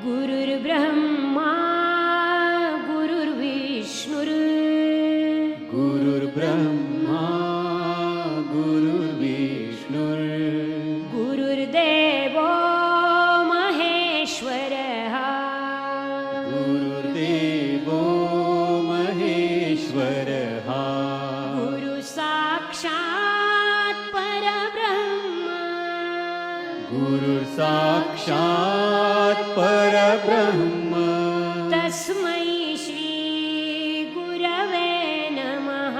गुरुर्ब्रह्मा गुरुर्विष्णुर् गुरुर्ब्रह्मा गुरुर्विष्णुर् गुरुर्देवो महेश्वरः गुरुर्देवो महेश्वरः गुरुसाक्षात् परब्रह्म गुरुर्साक्षात् परब्रह्म तस्मै श्री गुरवे नमः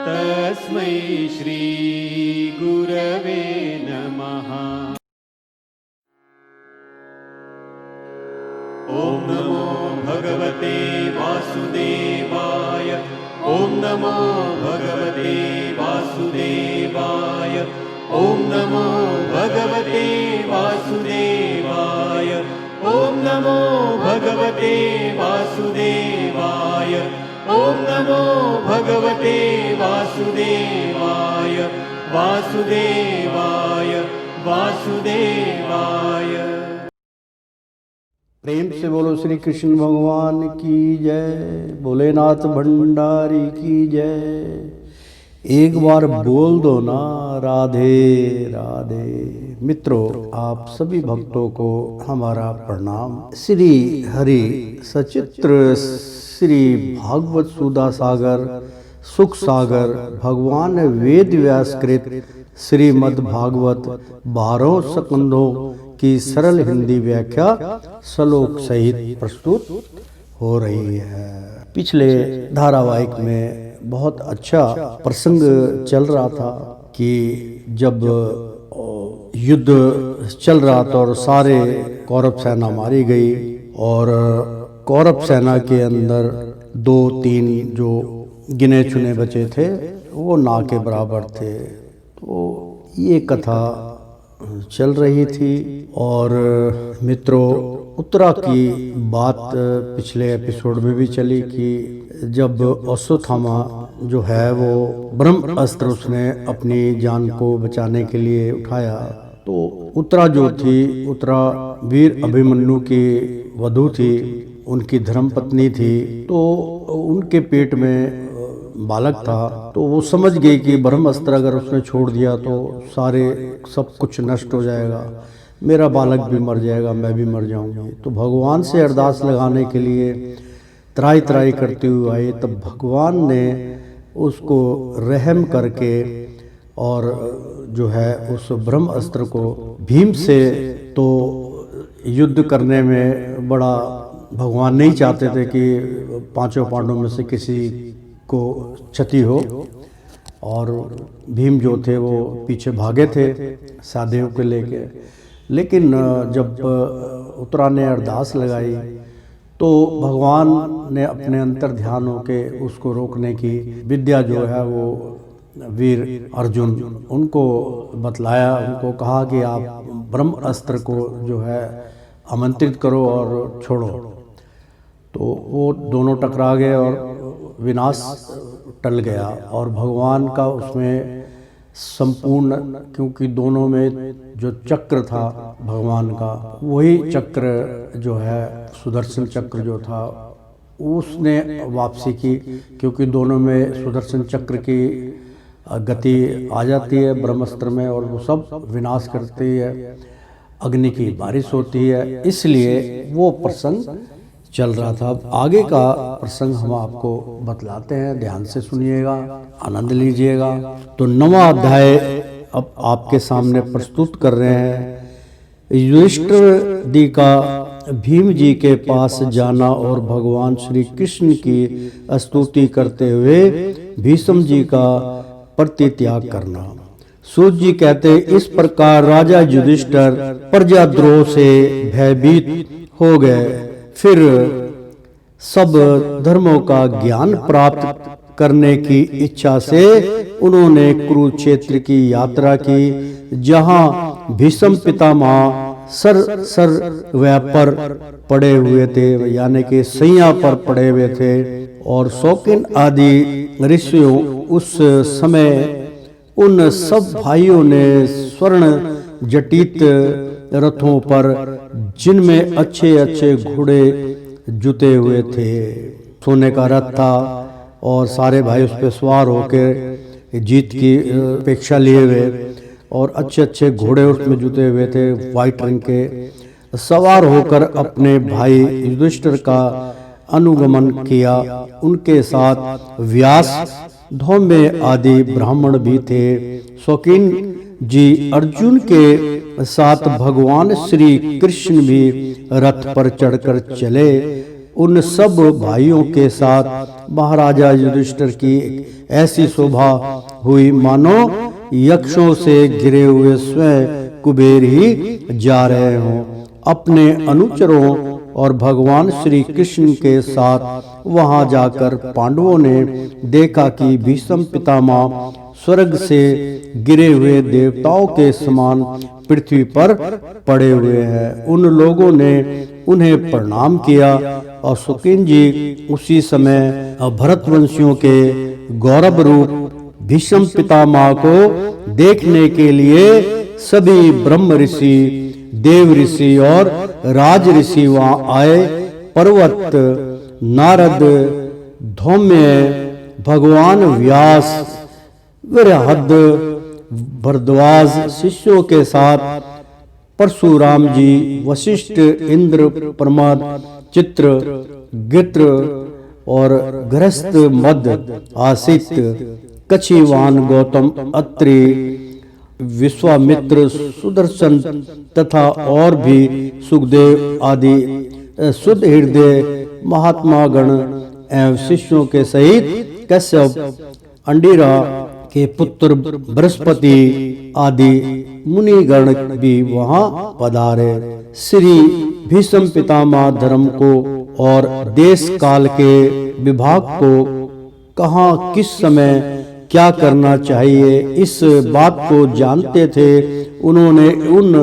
तस्मै श्री गुरवे नमः। ॐ नमो भगवते वासुदेवाय ॐ नमो भगवते वासुदेवाय ॐ नमो भगवते वासुदेवाय ॐ नमो भगवते वासुदेवाय ॐ नमो भगवते वासुदेवाय वासुदेवाय वासुदेवाय। प्रेम से बोलो श्री कृष्ण भगवान की जय, भोलेनाथ भंडारी की जय। एक बार बोल दो ना राधे राधे। मित्रों, आप सभी भक्तों को हमारा प्रणाम। श्री हरि सचित्र श्री भागवत सुधा सागर सुख सागर भगवान वेद व्यास कृत श्रीमद् भागवत 12 स्कंधों की सरल हिंदी व्याख्या श्लोक सहित प्रस्तुत हो रही है। पिछले धारावाहिक में बहुत अच्छा प्रसंग चल रहा था कि जब युद्ध चल रहा था और सारे कौरव सेना मारी गई और कौरव सेना के अंदर 2-3 जो गिने चुने बचे थे वो ना के बराबर थे। तो ये कथा चल रही थी और मित्रों, उत्तरा की बात पिछले एपिसोड में भी चली कि जब अश्वत्थामा जो है वो ब्रह्म अस्त्र उसने अपनी जान को बचाने के लिए उठाया, तो उत्तरा जो थी, उत्तरा वीर अभिमन्यु की वधू थी, उनकी धर्मपत्नी थी। तो उनके पेट में बालक था, तो वो समझ गई कि ब्रह्मास्त्र अगर उसने छोड़ दिया तो सारे सब कुछ नष्ट हो जाएगा, मेरा बालक भी मर जाएगा, मैं भी मर जाऊंगी। तो भगवान से अरदास लगाने के लिए त्राई त्राई करते हुए आई, तब भगवान ने उसको रहम करके और जो है उस ब्रह्मास्त्र को भीम से तो युद्ध करने में बड़ा भगवान नहीं चाहते थे कि 5 पांडवों में से किसी को क्षति हो, और भीम जो थे वो पीछे भागे थे साधेव को लेके। लेकिन जब उत्तरा ने अरदास लगाई तो भगवान ने अपने अंतर ध्यान होके उसको रोकने की विद्या जो है वो वीर अर्जुन उनको बतलाया, उनको कहा कि आप ब्रह्म अस्त्र को जो है आमंत्रित करो और छोड़ो। तो वो दोनों टकरा गए और विनाश टल गया और भगवान का उसमें संपूर्ण, क्योंकि दोनों में जो चक्र था भगवान का, वही चक्र जो है सुदर्शन चक्र जो था उसने वापसी की, क्योंकि दोनों में सुदर्शन चक्र की गति आ जाती है ब्रह्मास्त्र में और वो सब विनाश करती है, अग्नि की बारिश होती है, इसलिए वो प्रसंग चल रहा था। अब आगे का प्रसंग हम आपको बतलाते हैं, ध्यान से सुनिएगा, आनंद लीजिएगा। तो 9वां अध्याय अब आपके सामने प्रस्तुत कर रहे हैं। युधिष्ठिर जी का भीम जी के पास जाना और भगवान श्री कृष्ण की स्तुति करते हुए भीष्म जी का परित्याग करना। सूत जी कहते, इस प्रकार राजा युधिष्ठिर प्रजाद्रोह से भयभीत हो गए, फिर सब धर्मों का ज्ञान प्राप्त करने की इच्छा से उन्होंने कुरुक्षेत्र की यात्रा की, जहां भीष्म पितामह सर पर पड़े हुए थे, यानी कि सैया पर पड़े हुए थे, और शौकिन आदि ऋषियों उस समय उन सब भाइयों ने स्वर्ण जटित रथों पर जिनमें अच्छे अच्छे घोड़े जुते हुए थे। सोने का रथ था और सारे भाई उस पर सवार होकर जीत की अपेक्षा लिए हुए, और अच्छे अच्छे घोड़े उसमें जुते हुए थे वाइट रंग के। सवार होकर अपने भाई युधिष्ठिर का अनुगमन किया। उनके साथ व्यास, धौम्य आदि ब्राह्मण भी थे। शौकीन जी अर्जुन के साथ भगवान श्री कृष्ण भी रथ पर चढ़कर चले। उन सब भाइयों के साथ महाराजा युधिष्ठिर की ऐसी शोभा हुई मानो यक्षों से घिरे हुए स्वयं कुबेर ही जा रहे हों। अपने अनुचरों और भगवान श्री कृष्ण के साथ वहां जाकर पांडवों ने देखा कि भीष्म पितामह स्वर्ग से गिरे हुए देवताओं के समान पृथ्वी पर पड़े हुए हैं। उन लोगों ने उन्हें प्रणाम किया और शौकीन जी उसी समय भरतवंशियों के गौरव रूप भीष्म पितामह को देखने के लिए सभी ब्रह्म ऋषि, देव ऋषि और राज ऋषि वहां आए। पर्वत, नारद, धौम्य, भगवान व्यास, बृहद, भरद्वाज शिष्यों के साथ परशुराम जी, वशिष्ठ, इंद्र, प्रमद, चित्र, गित्र और गृहस्थ, मद, आसित, कछिवान, गौतम, अत्रि, विश्वामित्र, सुदर्शन तथा और भी सुखदेव आदि शुद्ध हृदय महात्मा गण एवं शिष्यों के सहित कश्यप, अंडिरा के पुत्र बृहस्पति आदि मुनिगण भी वहां पधारे। श्री भीष्म पितामह धर्म को और देश काल के विभाग को कहाँ किस समय क्या करना चाहिए इस बात को जानते थे। उन्होंने उन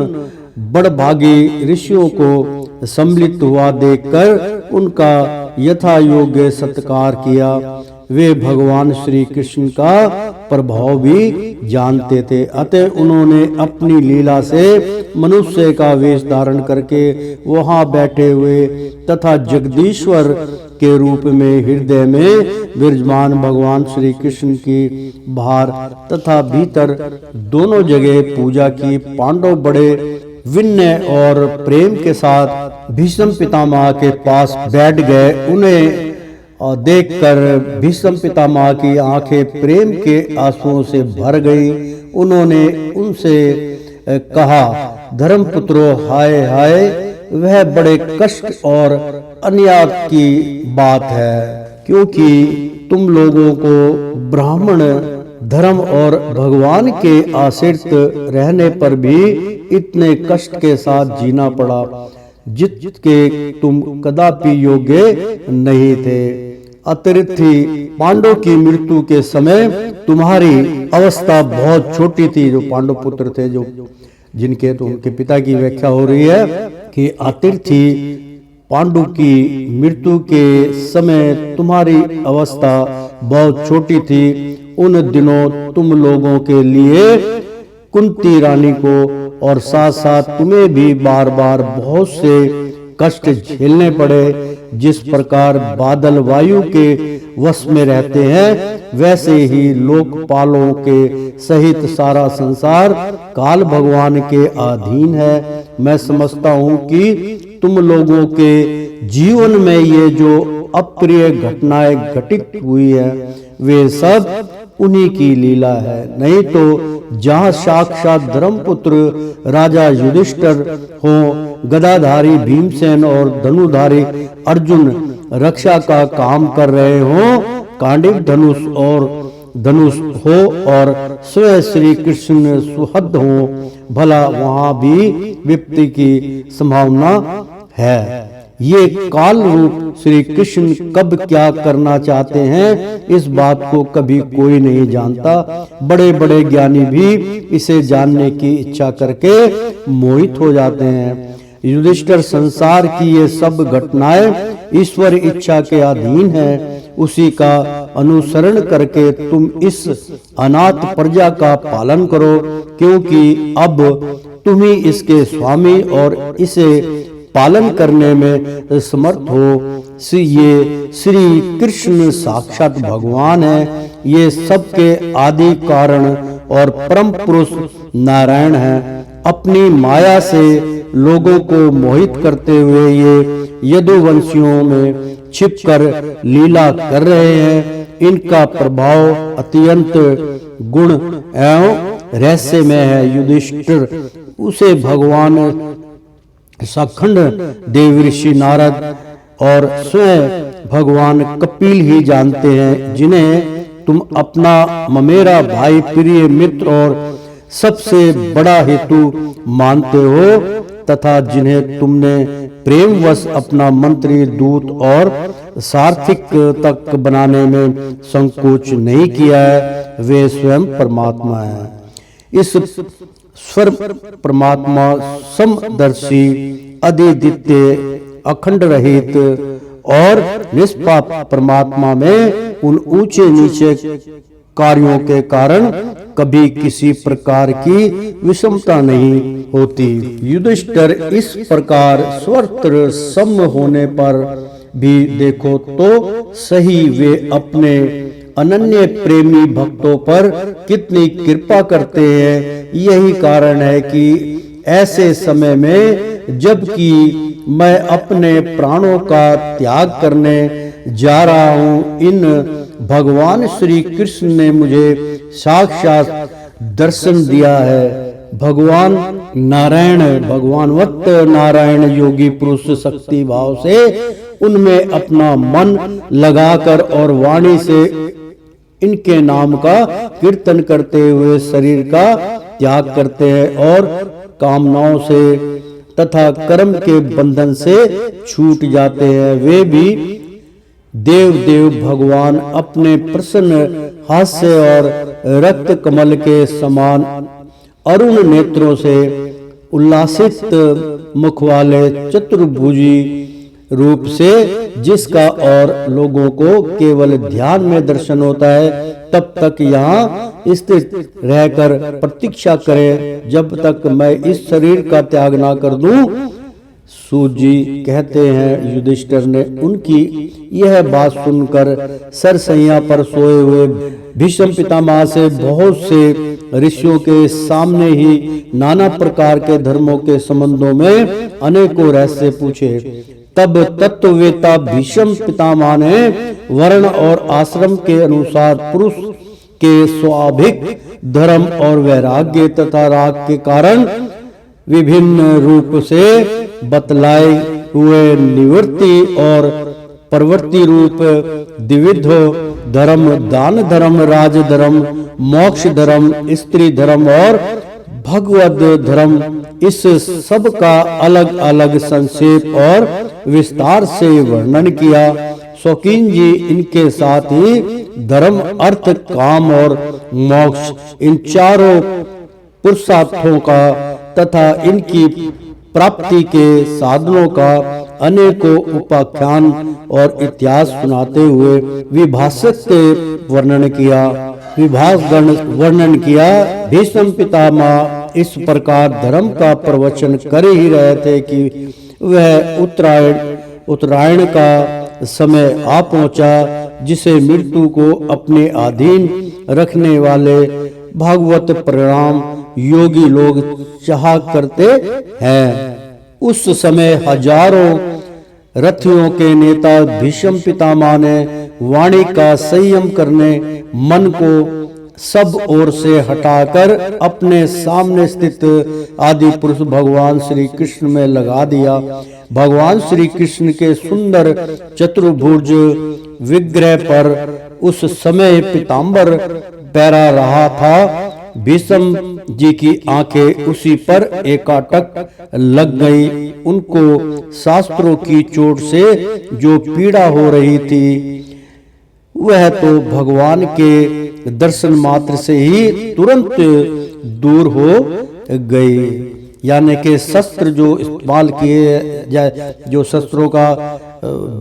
बड़भागी ऋषियों को सम्मिलित हुआ देखकर उनका यथा योग्य सत्कार किया। वे भगवान श्री कृष्ण का प्रभाव भी जानते थे, अतः उन्होंने अपनी लीला से मनुष्य का वेश धारण करके वहां बैठे हुए तथा जगदीश्वर के रूप में हृदय में विराजमान भगवान श्री कृष्ण की बाहर तथा भीतर दोनों जगह पूजा की। पांडव बड़े विनय और प्रेम के साथ भीष्म पितामह के पास बैठ गए। उन्हें और देखकर भीष्म पितामह की आंखें प्रेम के आंसुओं से भर गई। उन्होंने उनसे कहा, धर्मपुत्रों, हाय हाय, वह बड़े कष्ट और अन्याय की बात है, क्योंकि तुम लोगों को ब्राह्मण धर्म और भगवान के आश्रित रहने पर भी इतने कष्ट के साथ जीना पड़ा जिसके तुम कदापि योग्य नहीं थे। अतिरिक्त पांडव की मृत्यु के समय तुम्हारी अवस्था बहुत छोटी थी। जो पांडव पुत्र थे, जो जिनके तो उनके पिता की व्याख्या हो रही है कि अतिरिक्त पांडु की मृत्यु के समय तुम्हारी अवस्था बहुत छोटी थी। उन दिनों तुम लोगों के लिए कुंती रानी को और साथ साथ तुम्हें भी बार बार बहुत से कष्ट झेलने पड़े। जिस प्रकार बादल वायु के वश में रहते हैं, वैसे ही लोकपालों के सहित सारा संसार काल भगवान के अधीन है। मैं समझता हूँ कि तुम लोगों के जीवन में ये जो अप्रिय घटनाएं घटित हुई है, वे सब उन्हीं की लीला है। नहीं तो जहाँ साक्षात धर्मपुत्र राजा युधिष्ठिर हो, गदाधारी भीमसेन और धनुधारी अर्जुन रक्षा का काम कर रहे हो, कांडिव धनुष हो और स्वयं श्री कृष्ण सुहद हो, भला वहाँ भी विपत्ति की संभावना है। ये काल रूप श्री कृष्ण कब क्या करना चाहते हैं, इस बात को कभी कोई नहीं जानता। बड़े बड़े ज्ञानी भी इसे जानने की इच्छा करके मोहित हो जाते हैं। युधिष्ठिर, संसार की ये सब घटनाएं ईश्वर इच्छा के अधीन है। उसी का अनुसरण करके तुम इस अनाथ प्रजा का पालन करो, क्योंकि अब तुम ही इसके स्वामी और इसे पालन करने में समर्थ हो। ये श्री कृष्ण साक्षात भगवान है। ये सबके आदि कारण और परम पुरुष नारायण है। अपनी माया से लोगों को मोहित करते हुए ये यदुवंशियों में छिपकर लीला कर रहे हैं। इनका प्रभाव अत्यंत गुण एवं रहस्यमय है। युधिष्ठिर उसे भगवान सखंड देव ऋषि नारद और स्वयं भगवान कपिल ही जानते हैं, जिन्हें तुम अपना ममेरा भाई, प्रिय मित्र और सबसे बड़ा हेतु मानते हो तथा जिन्हें तुमने प्रेमवश अपना मंत्री, दूत और सारथिक तक बनाने में संकोच नहीं किया है। वे स्वयं परमात्मा है। इस स्वर परमात्मा समदर्शी, अद्वितीय, अखंड रहित और निष्पाप परमात्मा में उन ऊंचे नीचे कार्यों के कारण कभी किसी प्रकार की विषमता नहीं होती। युधिष्ठिर इस प्रकार स्वतंत्र सम होने पर भी देखो तो सही वे अपने अनन्य प्रेमी भक्तों पर कितनी कृपा करते हैं। यही कारण है कि ऐसे समय में जबकि मैं अपने प्राणों का त्याग करने जा रहा हूँ, इन भगवान श्री कृष्ण ने मुझे साक्षात दर्शन दिया है। भगवान नारायण, भगवानवत नारायण योगी पुरुष शक्ति भाव से उनमें अपना मन लगाकर और वाणी से इनके नाम का कीर्तन करते हुए शरीर का त्याग करते हैं और कामनाओं से तथा कर्म के बंधन से छूट जाते हैं। वे भी देव भगवान अपने प्रसन्न हास्य और रक्त कमल के समान अरुण नेत्रों से उल्लासित मुख वाले चतुर्भुजी रूप से जिसका और लोगों को केवल ध्यान में दर्शन होता है, तब तक यहाँ स्थित रहकर प्रतीक्षा करें जब तक मैं इस शरीर का त्याग ना कर दूं। सूत जी कहते हैं, युधिष्ठिर ने उनकी यह बात सुनकर सरसैया पर सोए हुए भीष्म पितामह से बहुत से ऋषियों के सामने ही नाना प्रकार के धर्मों के संबंधों में अनेकों रहस्य पूछे। तब तत्ववेता भीष्म पितामह ने वर्ण और आश्रम के अनुसार पुरुष के स्वाभाविक धर्म और वैराग्य तथा राग के कारण विभिन्न रूप से बतलाए हुए निवृत्ति और प्रवृत्ति रूप द्विविध धर्म, दान धर्म, राज धर्म, मोक्ष धर्म, स्त्री धर्म और भगवद धर्म, इस सब का अलग अलग संक्षेप और विस्तार से वर्णन किया। शौकीन जी इनके साथ ही धर्म, अर्थ, काम और मोक्ष, इन चारों पुरुषार्थों का तथा इनकी प्राप्ति के साधनों का अनेकों उपाख्यान और इतिहास सुनाते हुए विभाषक के वर्णन किया। भीष्म पितामह इस प्रकार धर्म का प्रवचन कर ही रहे थे कि वह उत्तरायण का समय आ पहुंचा, जिसे मृत्यु को अपने अधीन रखने वाले भागवत परिणाम योगी लोग चाहा करते हैं। उस समय हजारों रथियों के नेता भीष्म पितामह ने वाणी का संयम करने मन को सब ओर से हटाकर अपने सामने स्थित आदि पुरुष भगवान श्री कृष्ण में लगा दिया। भगवान श्री कृष्ण के सुंदर चतुर्भुज विग्रह पर उस समय पीताम्बर पैरा रहा था। भीष्म जी की आंखें उसी पर एकाटक लग गई। उनको शास्त्रों की चोट से जो पीड़ा हो रही थी वह तो भगवान के दर्शन मात्र से ही तुरंत दूर हो गई। यानी कि शस्त्र जो इस्तेमाल किए जाए, जो शस्त्रों का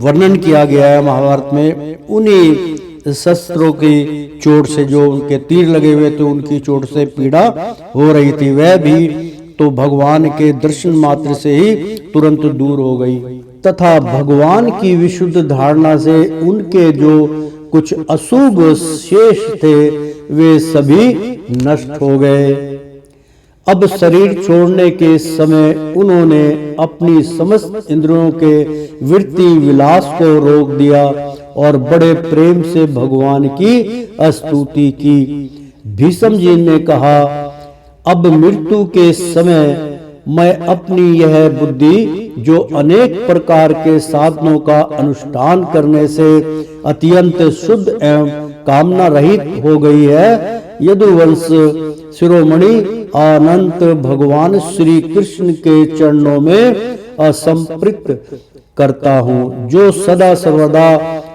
वर्णन किया गया है महाभारत में, उन्हीं शस्त्रों की चोट से, जो उनके तीर लगे हुए थे उनकी चोट से पीड़ा हो रही थी, वह भी तो भगवान के दर्शन मात्र से ही तुरंत दूर हो गई, तथा भगवान की विशुद्ध धारणा से उनके जो कुछ अशुभ शेष थे वे सभी नष्ट हो गए। अब शरीर छोड़ने के समय उन्होंने अपनी समस्त इंद्रियों के वृत्ति विलास को रोक दिया और बड़े प्रेम से भगवान की स्तुति की। भीष्म जी ने कहा, अब मृत्यु के समय मैं अपनी यह बुद्धि जो अनेक प्रकार के साधनों का अनुष्ठान करने से अत्यंत शुद्ध एवं कामना रहित हो गई है, यदुवंश शिरोमणि अनंत भगवान श्री कृष्ण के चरणों में असंपृक्त करता हूँ, जो सदा सर्वदा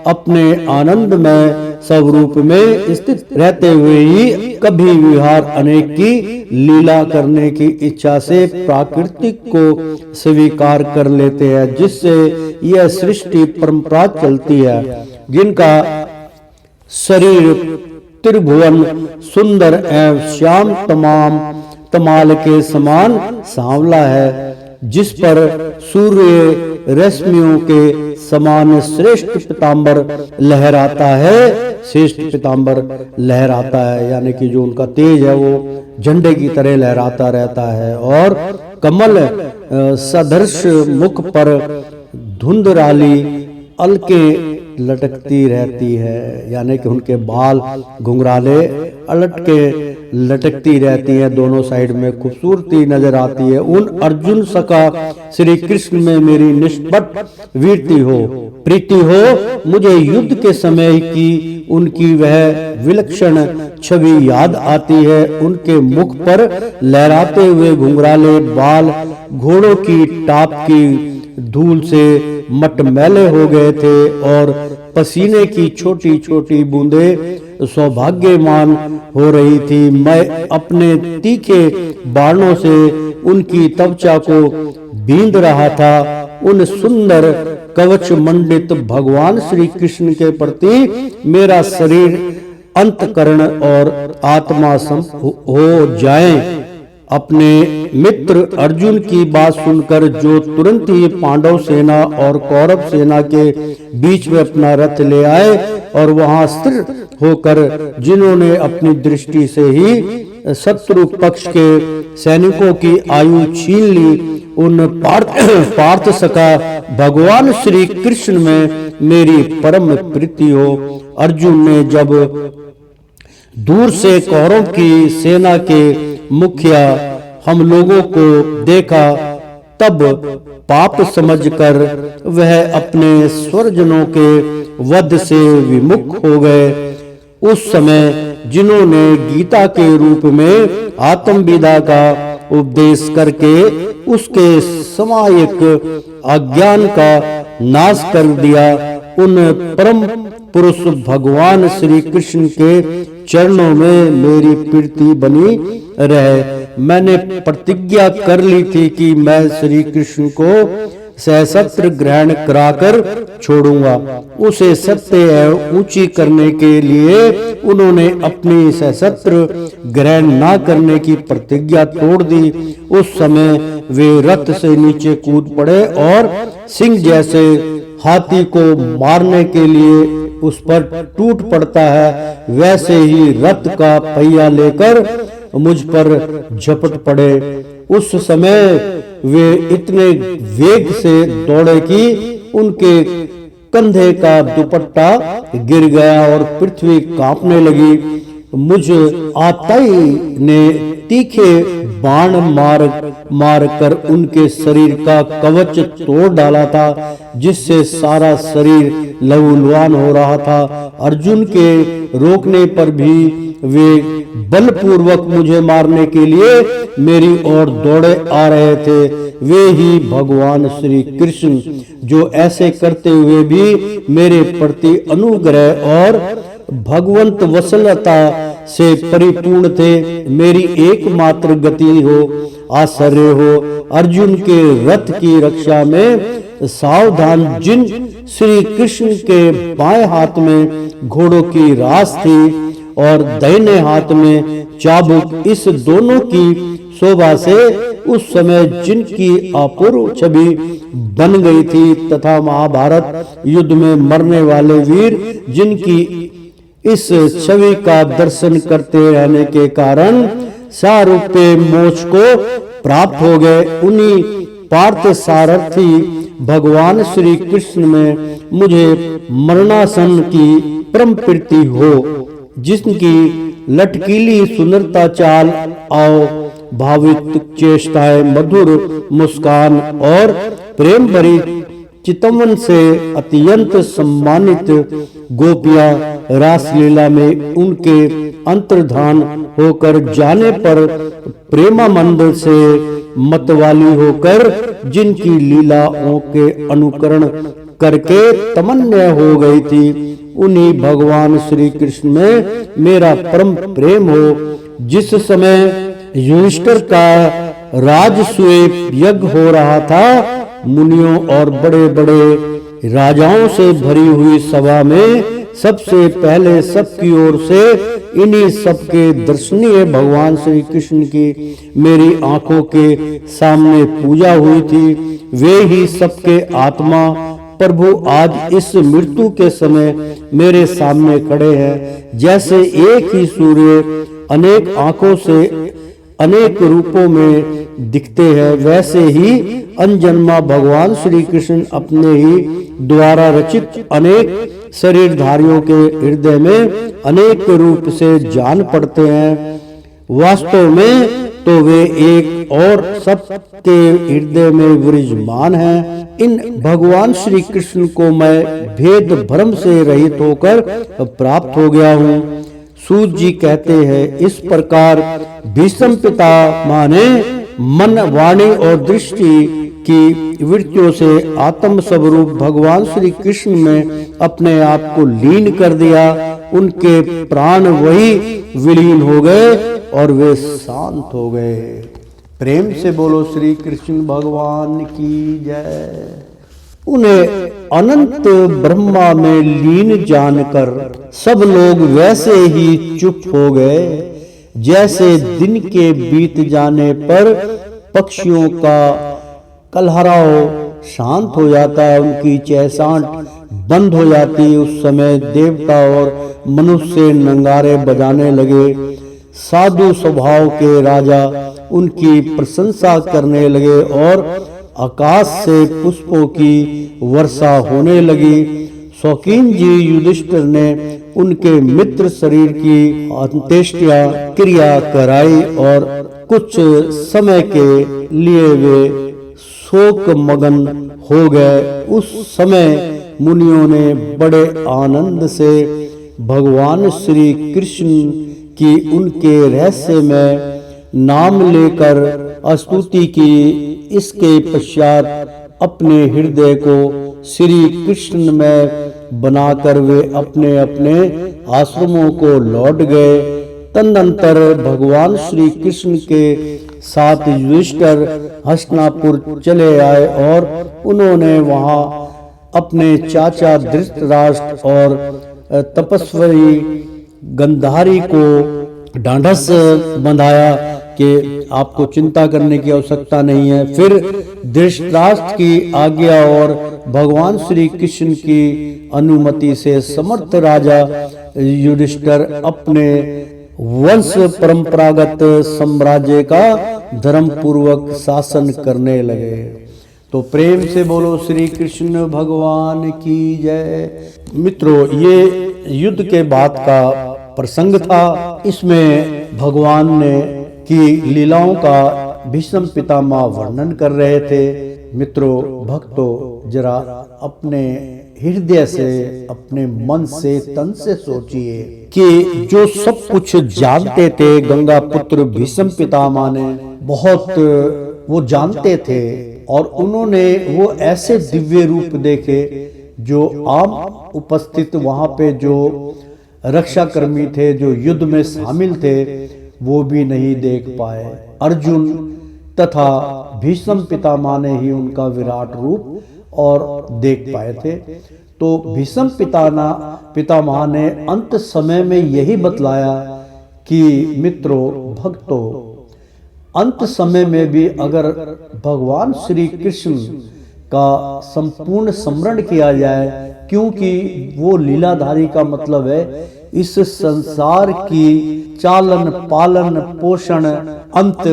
अपने आनंद में स्वरूप में स्थित रहते हुए ही कभी विहार अनेक की लीला करने की इच्छा से प्राकृतिक को स्वीकार कर लेते हैं, जिससे यह सृष्टि परंपरा चलती है। जिनका शरीर त्रिभुवन सुंदर एवं श्याम तमाल के समान सांवला है, जिस पर सूर्य रश्मियों के समान श्रेष्ठ पीतांबर लहराता है, श्रेष्ठ पीतांबर लहराता है, यानी कि जो उनका तेज है वो झंडे की तरह लहराता रहता है। और कमल सदृश मुख पर धुंधराली अलके लटकती रहती है, यानी कि उनके बाल घुंघराले अलट के लटकती रहती है, दोनों साइड में खूबसूरती नजर आती है। उन अर्जुन सका श्री कृष्ण में मेरी निष्पट वीरती हो, प्रीति हो। मुझे युद्ध के समय की उनकी वह विलक्षण छवि याद आती है। उनके मुख पर लहराते हुए घुंघराले बाल घोड़ों की टाप की धूल से मटमैले हो गए थे और पसीने की छोटी छोटी बूंदें सौभाग्यमान हो रही थी। मैं अपने तीखे बाणों से उनकी त्वचा को बींध रहा था। उन सुंदर कवच मंडित भगवान श्री कृष्ण के प्रति मेरा शरीर, अंतकरण और आत्मा हो जाए। अपने मित्र अर्जुन की बात सुनकर जो तुरंत ही पांडव सेना और कौरव सेना के बीच में अपना रथ ले आए और वहां स्थिर होकर जिन्होंने अपनी दृष्टि से ही शत्रु पक्ष के सैनिकों की आयु छीन ली, उन पार्थ सका भगवान श्री कृष्ण में मेरी परम प्रीति हो। अर्जुन ने जब दूर से कौरव की सेना के मुखिया हम लोगों को देखा, तब पाप समझकर वह अपने स्वजनों के वध से विमुख हो गए। उस समय जिन्होंने गीता के रूप में आत्मविदा का उपदेश करके उसके समायिक अज्ञान का नाश कर दिया, उन परम पुरुष भगवान श्री कृष्ण के चरणों में मेरी प्रीति बनी रहे। मैंने प्रतिज्ञा कर ली थी कि मैं श्री कृष्ण को सहस्त्र ग्रहण कराकर छोड़ूंगा। उसे सत्य एवं ऊंची करने के लिए उन्होंने अपनी सहस्त्र ग्रहण न करने की प्रतिज्ञा तोड़ दी। उस समय वे रथ से नीचे कूद पड़े और सिंह जैसे हाथी को मारने के लिए उस पर टूट पड़ता है, वैसे ही रथ का पहिया लेकर मुझ पर झपट पड़े। उस समय वे इतने वेग से दौड़े कि उनके कंधे का दुपट्टा गिर गया और पृथ्वी कांपने लगी। मुझ आताई ने तीखे बाण मार कर उनके शरीर का कवच तोड़ डाला था, जिससे सारा शरीर लहूलुहान हो रहा था। अर्जुन के रोकने पर भी वे बलपूर्वक मुझे मारने के लिए मेरी ओर दौड़े आ रहे थे। वे ही भगवान श्री कृष्ण जो ऐसे करते हुए भी मेरे प्रति अनुग्रह और भगवंत वत्सलता से परिपूर्ण थे। मेरी एकमात्र गति हो, आश्चर्य हो। अर्जुन के रथ की रक्षा में सावधान जिन श्री कृष्ण के बाएं हाथ में घोड़ों की रास थी और दाहिने हाथ में चाबुक, इस दोनों की शोभा से उस समय जिनकी अपूर्व छवि बन गई थी तथा महाभारत युद्ध में मरने वाले वीर जिनकी इस छवि का दर्शन करते रहने के कारण सारूप्य मोक्ष को प्राप्त हो गए, उन्हीं पार्थ सारथी भगवान श्री कृष्ण में मुझे मरणासन की परम प्रीति हो, जिसकी लटकीली सुंदरता चाल आओ भावित चेष्टाएं, मधुर मुस्कान और प्रेम भरी चितवन से अत्यंत सम्मानित गोपियां रासलीला में उनके अंतर्धान होकर जाने पर प्रेमानंद से मतवाली होकर जिनकी लीलाओं के अनुकरण करके तमन्ना हो गई थी, उन्हीं भगवान श्री कृष्ण में मेरा परम प्रेम हो। जिस समय युधिष्ठिर का राजसूय यज्ञ हो रहा था, मुनियों और बड़े बड़े राजाओं से भरी हुई सभा में सबसे पहले सबकी ओर से इन्हीं सबके दर्शनीय भगवान श्री कृष्ण की मेरी आंखों के सामने पूजा हुई थी। वे ही सबके आत्मा प्रभु आज इस मृत्यु के समय मेरे सामने खड़े हैं। जैसे एक ही सूर्य अनेक आंखों से अनेक रूपों में दिखते हैं, वैसे ही अनजन्मा भगवान श्री कृष्ण अपने ही द्वारा रचित अनेक शरीरधारियों के हृदय में अनेक रूप से जान पड़ते हैं। वास्तव में तो वे एक और सबके हृदय में विराजमान हैं। इन भगवान श्री कृष्ण को मैं भेद भ्रम से रहित होकर प्राप्त हो गया हूँ। सूत जी कहते हैं, इस प्रकार भीष्म पितामह ने मन, वाणी और दृष्टि की वृत्तियों से आत्म स्वरूप भगवान श्री कृष्ण में अपने आप को लीन कर दिया। उनके प्राण वही विलीन हो गए और वे शांत हो गए। प्रेम से बोलो श्री कृष्ण भगवान की जय। उन्हें अनंत ब्रह्मा में लीन जानकर सब लोग वैसे ही चुप हो गए, जैसे दिन के बीत जाने पर पक्षियों का कलहराव शांत हो जाता है, उनकी चहचहाट बंद हो जाती है। उस समय देवता और मनुष्य नगारे बजाने लगे। साधु स्वभाव के राजा उनकी प्रशंसा करने लगे और आकाश से पुष्पों की वर्षा होने लगी। शौकीन जी युधिष्ठिर ने उनके मित्र शरीर की अंत्येष्टि क्रिया कराई और कुछ समय के लिए वे शोक मगन हो गए। उस समय मुनियों ने बड़े आनंद से भगवान श्री कृष्ण की उनके रहस्य में नाम लेकर स्तुति की। इसके पश्चात अपने हृदय को श्री कृष्ण में बनाकर वे अपने अपने आश्रमों को लौट गए। तदनंतर भगवान श्री कृष्ण के साथ युधिष्ठिर हस्तिनापुर चले आए और उन्होंने वहां अपने चाचा धृतराष्ट्र और तपस्वी गंधारी को ढांढस बंधाया कि आपको चिंता करने की आवश्यकता नहीं है। फिर धृतराष्ट्र की आज्ञा और भगवान श्री कृष्ण की अनुमति से समर्थ राजा युधिष्ठिर अपने वंश परंपरागत साम्राज्य का धर्म पूर्वक शासन करने लगे। तो प्रेम से बोलो श्री कृष्ण भगवान की जय। मित्रों, ये युद्ध के बाद का प्रसंग था। इसमें भगवान ने की लीलाओं का भीष्म पितामह वर्णन कर रहे थे। मित्रों, भक्तों, जरा अपने हृदय से, अपने मन से, तन से सोचिए कि जो सब कुछ जानते थे गंगा पुत्र भीष्म पितामह ने, बहुत वो जानते थे और उन्होंने वो ऐसे दिव्य रूप देखे जो आम उपस्थित वहां पे जो रक्षाकर्मी थे, जो युद्ध में शामिल थे, वो भी नहीं देख पाए। अर्जुन तथा भीष्म पितामह ने ही उनका विराट रूप और देख पाए थे। तो भीष्म पितामह ने अंत समय में यही बतलाया कि मित्रों, भक्तों, अंत समय में भी अगर भगवान श्री कृष्ण का संपूर्ण स्मरण किया जाए, क्योंकि वो लीलाधारी का मतलब है इस संसार की चालन पालन पोषण अंत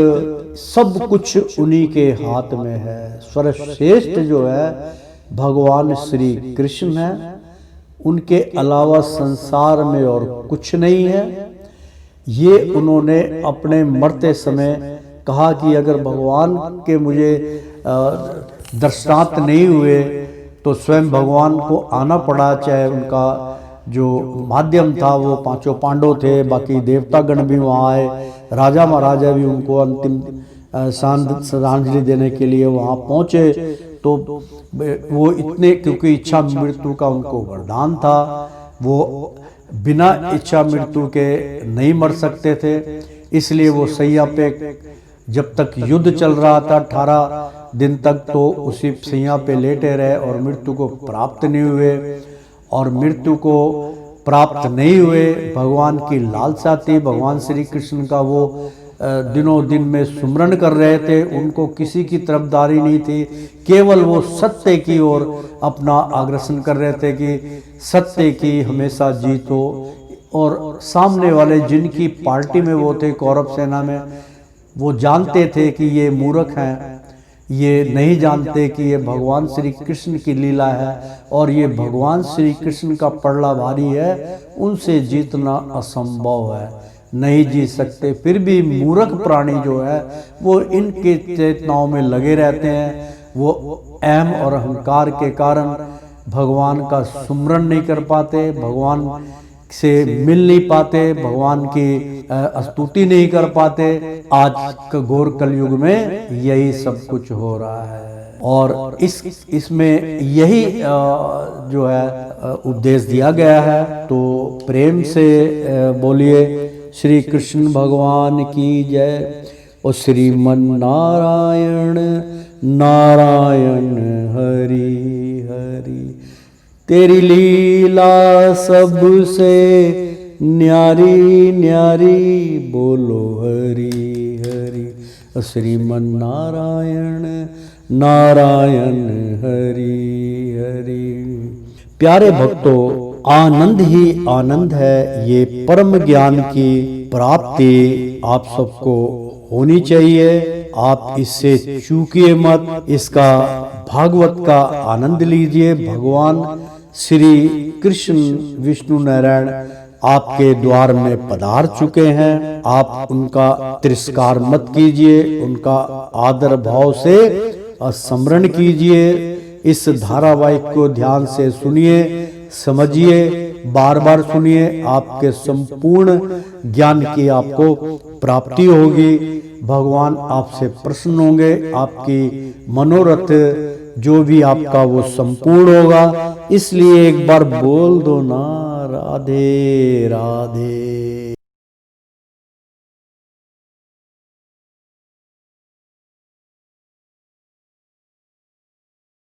सब कुछ उन्हीं के हाथ में है। सर्वश्रेष्ठ जो है भगवान श्री कृष्ण है, उनके अलावा संसार में और कुछ नहीं है। ये उन्होंने अपने मरते समय कहा कि अगर भगवान के मुझे दर्शनार्थ नहीं हुए तो स्वयं भगवान को आना पड़ा, चाहे उनका जो माध्यम था वो पांचों पांडव थे, बाकी देवतागण भी वहाँ आए, राजा महाराजा भी उनको अंतिम श्रद्धांजलि देने के लिए वहाँ पहुँचे। तो वो इतने, क्योंकि इच्छा मृत्यु का उनको वरदान था, वो बिना इच्छा मृत्यु के नहीं मर सकते थे, इसलिए वो सैया पे जब तक युद्ध चल रहा था 18 दिन तक तो उसी सैया पे लेटे रहे और मृत्यु को प्राप्त नहीं हुए। और मृत्यु को प्राप्त नहीं हुए, भगवान की लालसा थी, भगवान श्री कृष्ण का वो दिनों दिन में सुमरण कर रहे थे, उनको किसी की तरफदारी नहीं थी, केवल वो सत्य की ओर अपना अग्रसर कर रहे थे कि सत्य की हमेशा जीत हो। और सामने वाले जिनकी पार्टी में वो थे, कौरव सेना में, वो जानते थे कि ये मूर्ख हैं, ये नहीं जानते कि ये भगवान श्री कृष्ण की लीला है और ये भगवान श्री कृष्ण का पड़ला भारी है, उनसे जीतना असंभव है, नहीं जीत सकते। फिर भी मूर्ख प्राणी जो है वो इनके चेतनाओं में लगे रहते हैं, वो अहम और अहंकार के कारण भगवान का सुमरण नहीं कर पाते, भगवान से मिल नहीं पाते, भगवान की स्तुति नहीं कर पाते। आज घोर कलयुग में यही सब कुछ हो रहा है और इसमें यही जो है उपदेश दिया गया है। तो प्रेम से बोलिए श्री कृष्ण भगवान की जय। और श्रीमन नारायण नारायण हरि हरि, तेरी लीला सबसे न्यारी न्यारी, बोलो हरि हरि। श्रीमन नारायण नारायण हरि हरि। प्यारे भक्तों, आनंद ही आनंद है, ये परम ज्ञान की प्राप्ति आप सबको होनी चाहिए। आप इससे चूकिए मत, इसका भागवत का आनंद लीजिए। भगवान श्री कृष्ण विष्णु नारायण आपके द्वार में पधार चुके हैं, आप उनका तिरस्कार मत कीजिए, उनका आदर भाव से स्मरण कीजिए। इस धारावाहिक को ध्यान से सुनिए, समझिए, बार बार सुनिए, आपके संपूर्ण ज्ञान की आपको प्राप्ति होगी। भगवान आपसे प्रसन्न होंगे, आपकी मनोरथ जो भी आपका वो संपूर्ण होगा। इसलिए एक बार बोल दो ना, राधे राधे।